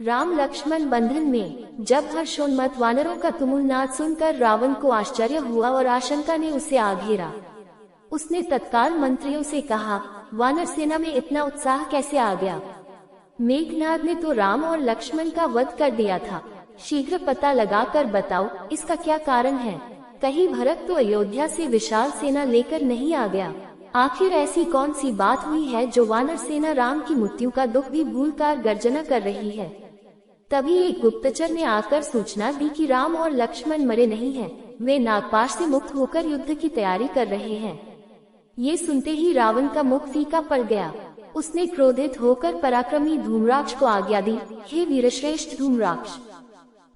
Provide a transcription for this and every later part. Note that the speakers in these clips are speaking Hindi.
राम लक्ष्मण बंधन में। जब हर्षोन्मत्त वानरों का तुमुल नाद सुनकर रावण को आश्चर्य हुआ और आशंका ने उसे आ घेरा। उसने तत्काल मंत्रियों से कहा, वानर सेना में इतना उत्साह कैसे आ गया? मेघनाद ने तो राम और लक्ष्मण का वध कर दिया था। शीघ्र पता लगाकर बताओ, इसका क्या कारण है? कहीं भरत तो अयोध्या से विशाल सेना लेकर नहीं आ गया? आखिर ऐसी कौन सी बात हुई है जो वानर सेना राम की मृत्यु का दुख भी भूलकर गर्जना कर रही है? तभी एक गुप्तचर ने आकर सूचना दी कि राम और लक्ष्मण मरे नहीं हैं, वे नागपाश से मुक्त होकर युद्ध की तैयारी कर रहे हैं। ये सुनते ही रावण का मुख फीका पड़ गया। उसने क्रोधित होकर पराक्रमी धूम्राक्ष को आज्ञा दी, हे वीरश्रेष्ठ धूम्राक्ष,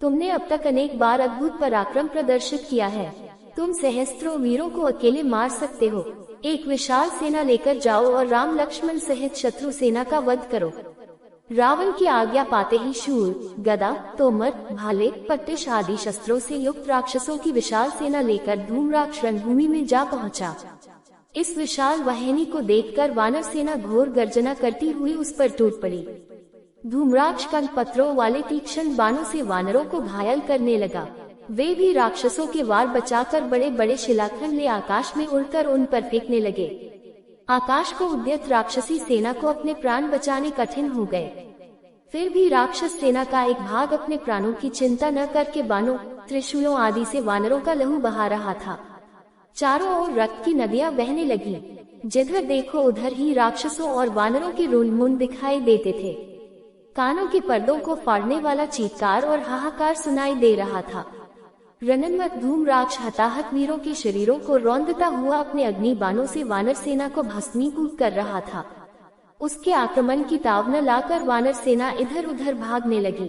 तुमने अब तक अनेक बार अद्भुत पराक्रम प्रदर्शित किया है। तुम सहस्त्रों वीरों को अकेले मार सकते हो। एक विशाल सेना लेकर जाओ और राम लक्ष्मण सहित शत्रु सेना का वध करो। रावण की आज्ञा पाते ही शूल, गदा, तोमर, भाले, पट्टिश आदि शस्त्रों से युक्त राक्षसों की विशाल सेना लेकर धूम्राक्ष रणभूमि में जा पहुंचा। इस विशाल वाहिनी को देखकर वानर सेना घोर गर्जना करती हुई उस पर टूट पड़ी। धूम्राक्ष कंद पत्रों वाले तीक्ष्ण बाणों से वानरों को घायल करने लगा। वे भी राक्षसों के वार बचाकर बड़े बड़े शिलाखंड ले आकाश में उड़कर उन पर फेंकने लगे। आकाश को उद्यत राक्षसी सेना को अपने प्राण बचाने कठिन हो गए। फिर भी राक्षस सेना का एक भाग अपने प्राणों की चिंता न करके बाणों, त्रिशूलों आदि से वानरों का लहू बहा रहा था। चारों ओर रक्त की नदियां बहने लगी। जिधर देखो उधर ही राक्षसों और वानरों के रुंड दिखाई देते थे। कानों के पर्दों को फाड़ने वाला चीत्कार और हाहाकार सुनाई दे रहा था। रणन्मत्त धूम्राक्ष हताहत वीरों के शरीरों को रौंदता हुआ अपने अग्नि बाणों से वानर सेना को भस्मीभूत कर रहा था। उसके आक्रमण की ताव न लाकर वानर सेना इधर उधर भागने लगी।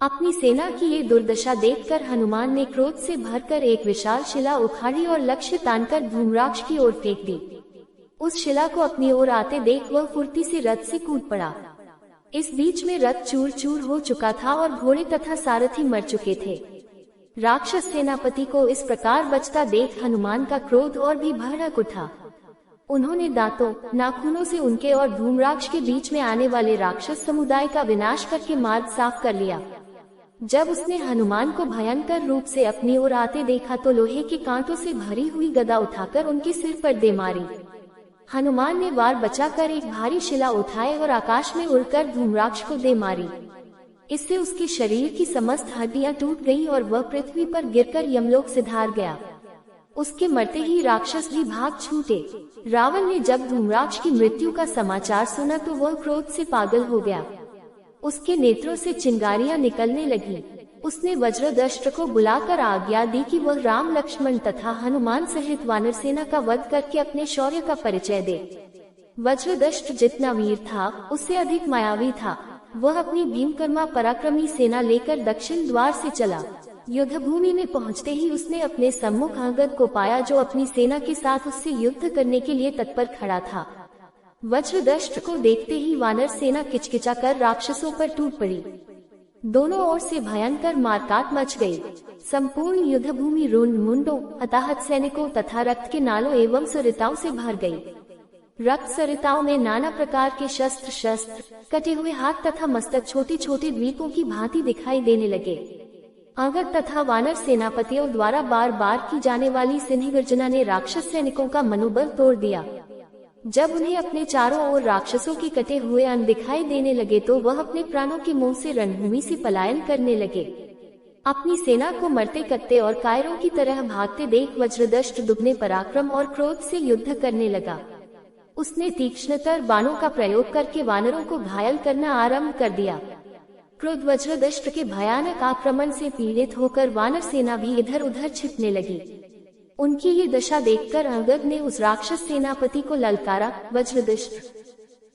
अपनी सेना की ये दुर्दशा देखकर हनुमान ने क्रोध से भरकर एक विशाल शिला उखाड़ी और लक्ष्य तानकर धूम्राक्ष की ओर फेंक दी। उस शिला को अपनी ओर आते देख वह फुर्ती से रथ से कूद पड़ा। इस बीच में रथ चूर चूर हो चुका था और घोड़े तथा सारथी मर चुके थे। राक्षस सेनापति को इस प्रकार बचता देख हनुमान का क्रोध और भी भड़क उठा। उन्होंने दांतों, नाखूनों से उनके और धूम्राक्ष के बीच में आने वाले राक्षस समुदाय का विनाश करके मार्ग साफ कर लिया। जब उसने हनुमान को भयंकर रूप से अपनी ओर आते देखा तो लोहे के कांटों से भरी हुई गदा उठाकर उनके सिर पर दे मारी। हनुमान ने वार बचाकर एक भारी शिला उठाए और आकाश में उड़कर धूम्राक्ष को दे मारी। इससे उसके शरीर की समस्त हड्डियां टूट गईं और वह पृथ्वी पर गिरकर यमलोक सिधार गया। उसके मरते ही राक्षस भी भाग छूटे। रावण ने जब धूम्राक्ष की मृत्यु का समाचार सुना तो वह क्रोध से पागल हो गया। उसके नेत्रों से चिंगारियां निकलने लगी। उसने वज्रदष्ट को बुलाकर आज्ञा दी कि वह राम लक्ष्मण तथा हनुमान सहित वानर सेना का वध करके अपने शौर्य का परिचय दे। वज्रदष्ट जितना वीर था उससे अधिक मायावी था। वह अपनी भीमकर्मा पराक्रमी सेना लेकर दक्षिण द्वार से चला। युद्ध भूमि में पहुंचते ही उसने अपने सम्मुख अंगद को पाया, जो अपनी सेना के साथ उससे युद्ध करने के लिए तत्पर खड़ा था। वज्रदष्ट को देखते ही वानर सेना किचकिचाकर राक्षसों पर टूट पड़ी। दोनों ओर से भयंकर मारकाट मच गई। संपूर्ण युद्ध भूमि रुंड मुंडों, हताहत सैनिकों तथा रक्त के नालों एवं सरिताओं से भर गई। रक्त सरिताओं में नाना प्रकार के शस्त्र, कटे हुए हाथ तथा मस्तक छोटे छोटे द्वीपों की भांति दिखाई देने लगे। अंगद तथा वानर सेनापतियों द्वारा बार बार की जाने वाली सिंह गर्जना ने राक्षस सैनिकों का मनोबल तोड़ दिया। जब उन्हें अपने चारों ओर राक्षसों के कटे हुए अंग दिखाई देने लगे तो वह अपने प्राणों के मुंह से रणभूमि से पलायन करने लगे। अपनी सेना को मरते कट्टे और कायरों की तरह भागते देख वज्रदष्ट दुगने पराक्रम और क्रोध से युद्ध करने लगा। उसने तीक्ष्णतर बाणों का प्रयोग करके वानरों को घायल करना आरंभ कर दिया। क्रोध वज्रदष्ट के भयानक आक्रमण से पीड़ित होकर वानर सेना भी इधर उधर छिपने लगी। उनकी ये दशा देखकर अंगद ने उस राक्षस सेनापति को ललकारा, वज्रदष्ट,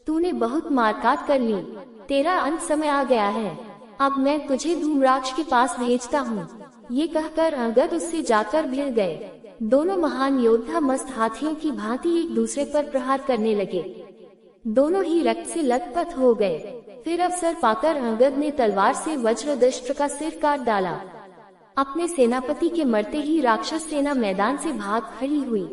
तूने बहुत मारकाट कर ली, तेरा अंत समय आ गया है। अब मैं तुझे धूम्राक्ष के पास भेजता हूँ। ये कहकर अंगद उससे जाकर भिड़ गए। दोनों महान योद्धा मस्त हाथियों की भांति एक दूसरे पर प्रहार करने लगे। दोनों ही रक्त से लथपथ हो गए। फिर अवसर पाकर अंगद ने तलवार से वज्रदष्ट का सिर काट डाला। अपने सेनापति के मरते ही राक्षस सेना मैदान से भाग खड़ी हुई।